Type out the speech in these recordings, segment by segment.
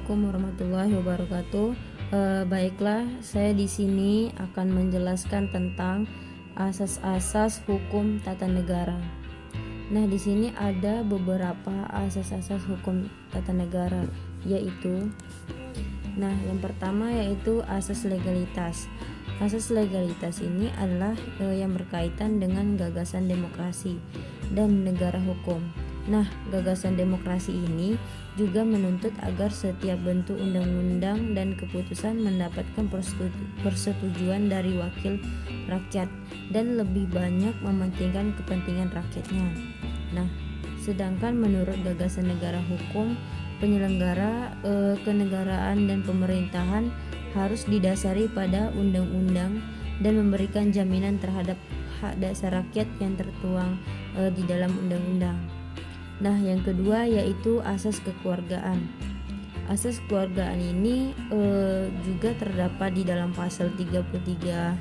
Assalamualaikum warahmatullahi wabarakatuh. Baiklah, saya di sini akan menjelaskan tentang asas-asas hukum tata negara. Nah, di sini ada beberapa asas-asas hukum tata negara, yaitu yang pertama yaitu asas legalitas. Asas legalitas ini adalah yang berkaitan dengan gagasan demokrasi dan negara hukum. Nah, gagasan demokrasi ini juga menuntut agar setiap bentuk undang-undang dan keputusan mendapatkan persetujuan dari wakil rakyat dan lebih banyak mementingkan kepentingan rakyatnya. Nah, sedangkan menurut gagasan negara hukum, penyelenggara kenegaraan dan pemerintahan harus didasari pada undang-undang dan memberikan jaminan terhadap hak dasar rakyat yang tertuang di dalam undang-undang. Nah, yang kedua yaitu asas kekeluargaan. Asas kekeluargaan ini juga terdapat di dalam pasal 33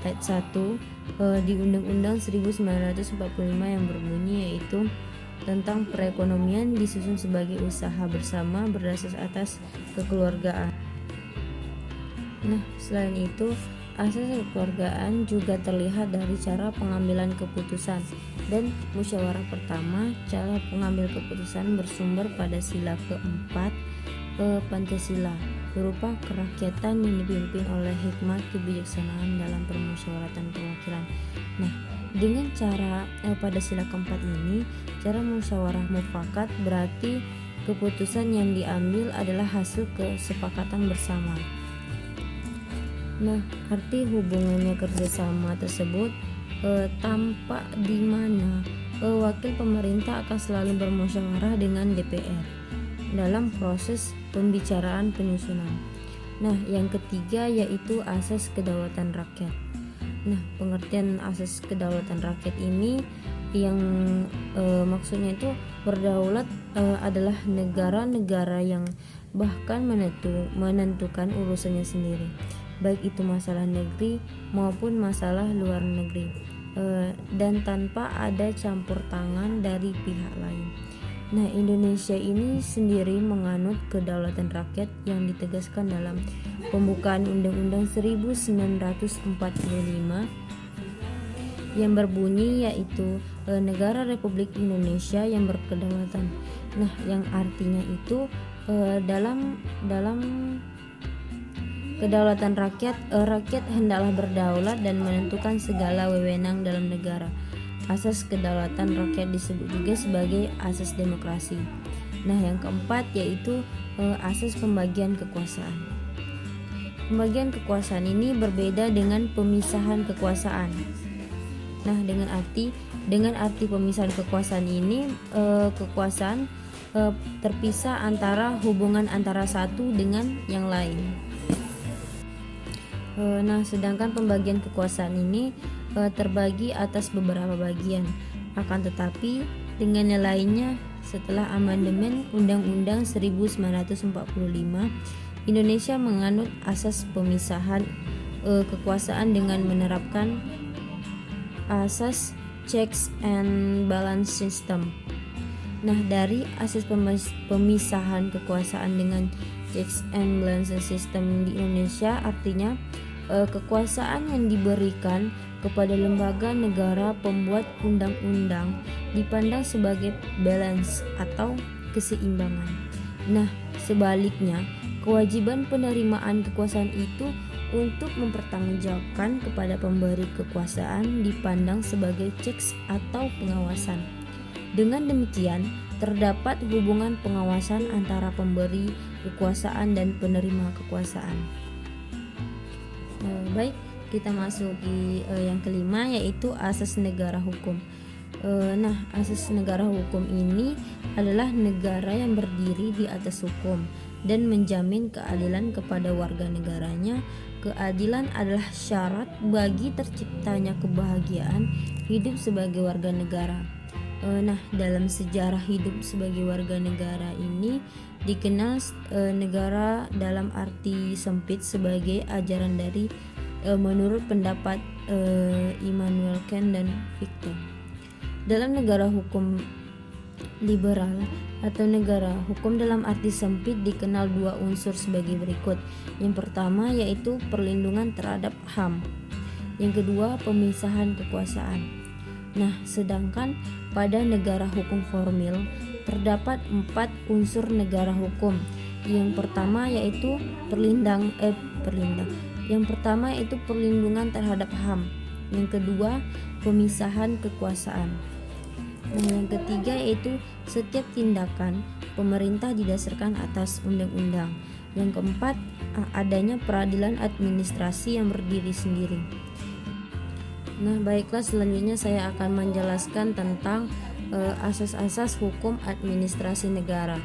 ayat 1 di Undang-Undang 1945 yang berbunyi yaitu tentang perekonomian disusun sebagai usaha bersama berdasar atas kekeluargaan. Nah, selain itu, asas kekeluargaan juga terlihat dari cara pengambilan keputusan dan musyawarah pertama. Cara pengambil keputusan bersumber pada sila keempat Pancasila berupa kerakyatan yang dipimpin oleh hikmat kebijaksanaan dalam permusyawaratan perwakilan. Nah, dengan cara pada sila keempat ini, cara musyawarah mufakat berarti keputusan yang diambil adalah hasil kesepakatan bersama. Nah, arti hubungannya kerjasama tersebut tampak di mana wakil pemerintah akan selalu bermusyawarah dengan DPR dalam proses pembicaraan penyusunan. Nah, yang ketiga yaitu asas kedaulatan rakyat. Nah, pengertian asas kedaulatan rakyat ini yang maksudnya itu berdaulat adalah negara-negara yang bahkan menentukan urusannya sendiri, baik itu masalah negeri maupun masalah luar negeri, dan tanpa ada campur tangan dari pihak lain. Nah, Indonesia ini sendiri menganut kedaulatan rakyat yang ditegaskan dalam pembukaan Undang-Undang 1945 yang berbunyi yaitu Negara Republik Indonesia yang berkedaulatan. Nah, yang artinya itu dalam kedaulatan rakyat hendaklah berdaulat dan menentukan segala wewenang dalam negara. Asas kedaulatan rakyat disebut juga sebagai asas demokrasi. Nah, yang keempat yaitu asas pembagian kekuasaan. Pembagian kekuasaan ini berbeda dengan pemisahan kekuasaan. Nah, dengan arti pemisahan kekuasaan ini kekuasaan terpisah antara hubungan antara satu dengan yang lain. Nah, sedangkan pembagian kekuasaan ini terbagi atas beberapa bagian. Akan tetapi dengan nilainya setelah amandemen Undang-Undang 1945, Indonesia menganut asas pemisahan kekuasaan dengan menerapkan asas checks and balance system. Nah, dari asas pemisahan kekuasaan dengan checks and balance system di Indonesia artinya kekuasaan yang diberikan kepada lembaga negara pembuat undang-undang dipandang sebagai balance atau keseimbangan. Nah, sebaliknya, kewajiban penerimaan kekuasaan itu untuk mempertanggungjawabkan kepada pemberi kekuasaan dipandang sebagai checks atau pengawasan. Dengan demikian, terdapat hubungan pengawasan antara pemberi kekuasaan dan penerima kekuasaan. Baik, kita masuk di yang kelima yaitu asas negara hukum. Nah, asas negara hukum ini adalah negara yang berdiri di atas hukum dan menjamin keadilan kepada warga negaranya. Keadilan adalah syarat bagi terciptanya kebahagiaan hidup sebagai warga negara. Nah, dalam sejarah hidup sebagai warga negara ini dikenal negara dalam arti sempit sebagai ajaran dari menurut pendapat Immanuel Kant dan Victor. Dalam negara hukum liberal atau negara hukum dalam arti sempit dikenal dua unsur sebagai berikut. Yang pertama yaitu perlindungan terhadap HAM. Yang kedua, pemisahan kekuasaan. Nah, sedangkan pada negara hukum formil terdapat 4 unsur negara hukum. Yang pertama yaitu Yang pertama yaitu perlindungan terhadap HAM. Yang kedua, pemisahan kekuasaan. Nah, yang ketiga yaitu setiap tindakan pemerintah didasarkan atas undang-undang. Yang keempat, adanya peradilan administrasi yang berdiri sendiri. Nah, baiklah, selanjutnya saya akan menjelaskan tentang asas-asas hukum administrasi negara.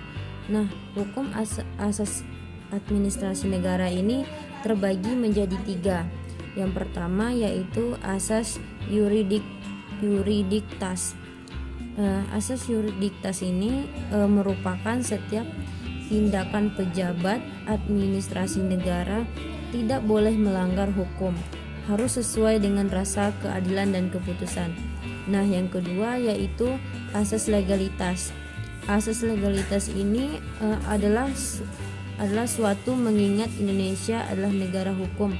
Nah, hukum asas administrasi negara ini terbagi menjadi 3. Yang pertama yaitu asas yuridiktas. Asas yuridiktas ini merupakan setiap tindakan pejabat administrasi negara tidak boleh melanggar hukum, harus sesuai dengan rasa keadilan dan keputusan. Nah, yang kedua yaitu asas legalitas. Asas legalitas ini adalah suatu mengingat Indonesia adalah negara hukum.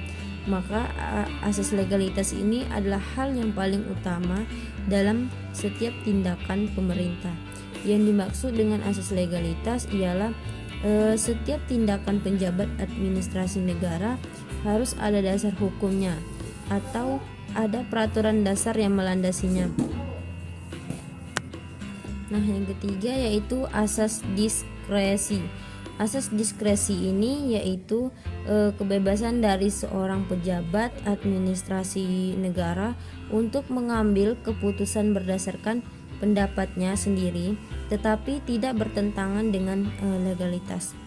Maka asas legalitas ini adalah hal yang paling utama dalam setiap tindakan pemerintah. Yang dimaksud dengan asas legalitas ialah setiap tindakan penjabat administrasi negara harus ada dasar hukumnya atau ada peraturan dasar yang melandasinya. Nah, yang ketiga yaitu asas diskresi. Asas diskresi ini yaitu kebebasan dari seorang pejabat administrasi negara untuk mengambil keputusan berdasarkan pendapatnya sendiri, tetapi tidak bertentangan dengan legalitas.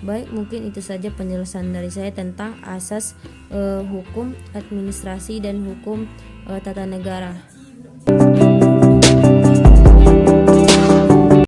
Baik, mungkin itu saja penjelasan dari saya tentang asas hukum administrasi dan hukum tata negara.